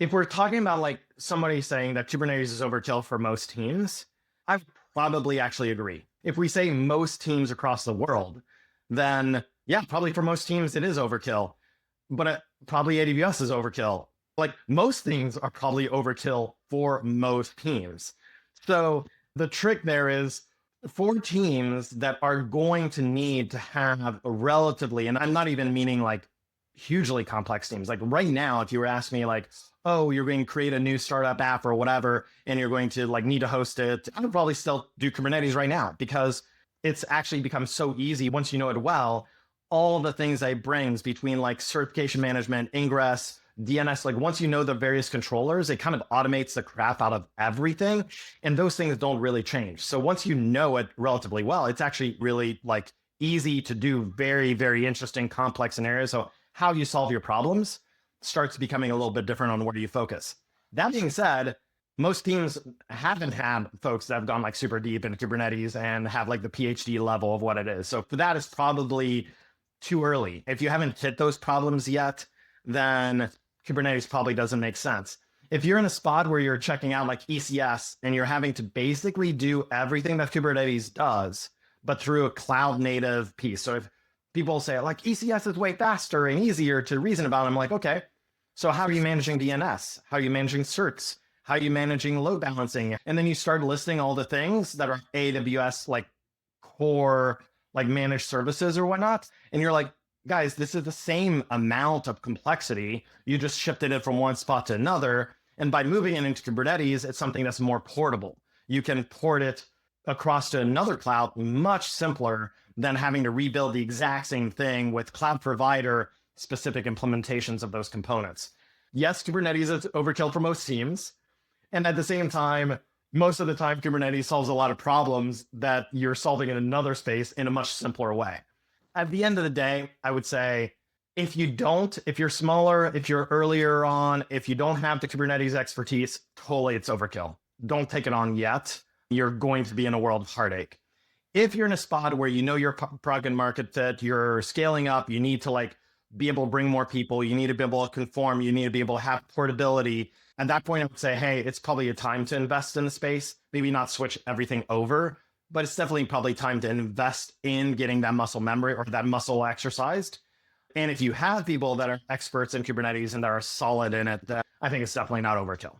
If we're talking about like somebody saying that Kubernetes is overkill for most teams, I probably actually agree. If we say most teams across the world, then yeah, probably for most teams it is overkill. But probably AWS is overkill. Like most things are probably overkill for most teams. So the trick there is for teams that are going to need to have a relatively, and I'm not even meaning like hugely complex teams. Like right now, if you were asking me like, oh, you're going to create a new startup app or whatever, and you're going to like need to host it, I would probably still do Kubernetes right now because it's actually become so easy once you know it well. All the things that it brings between like certification management, ingress, DNS, like once you know the various controllers, it kind of automates the crap out of everything. And those things don't really change. So once you know it relatively well, it's actually really like easy to do very, very interesting, complex scenarios. So how you solve your problems starts becoming a little bit different on where you focus. That being said, most teams haven't had folks that have gone like super deep into Kubernetes and have like the PhD level of what it is. So for that is probably too early. If you haven't hit those problems yet, then Kubernetes probably doesn't make sense. If you're in a spot where you're checking out like ECS and you're having to basically do everything that Kubernetes does, but through a cloud native piece. So if people say like ECS is way faster and easier to reason about, I'm like, okay, so how are you managing DNS? How are you managing certs? How are you managing load balancing? And then you start listing all the things that are AWS like core, like managed services or whatnot. And you're like, guys, this is the same amount of complexity. You just shifted it from one spot to another. And by moving it into Kubernetes, it's something that's more portable. You can port it across to another cloud much simpler than having to rebuild the exact same thing with cloud provider specific implementations of those components. Yes, Kubernetes is overkill for most teams. And at the same time, most of the time, Kubernetes solves a lot of problems that you're solving in another space in a much simpler way. At the end of the day, I would say, if you're smaller, if you're earlier on, if you don't have the Kubernetes expertise, totally it's overkill. Don't take it on yet. You're going to be in a world of heartache. If you're in a spot where you know your product and market fit, you're scaling up, you need to like be able to bring more people, you need to be able to conform, you need to be able to have portability. At that point, I would say, hey, it's probably a time to invest in the space, maybe not switch everything over, but it's definitely probably time to invest in getting that muscle memory or that muscle exercised. And if you have people that are experts in Kubernetes and that are solid in it, then I think it's definitely not overkill.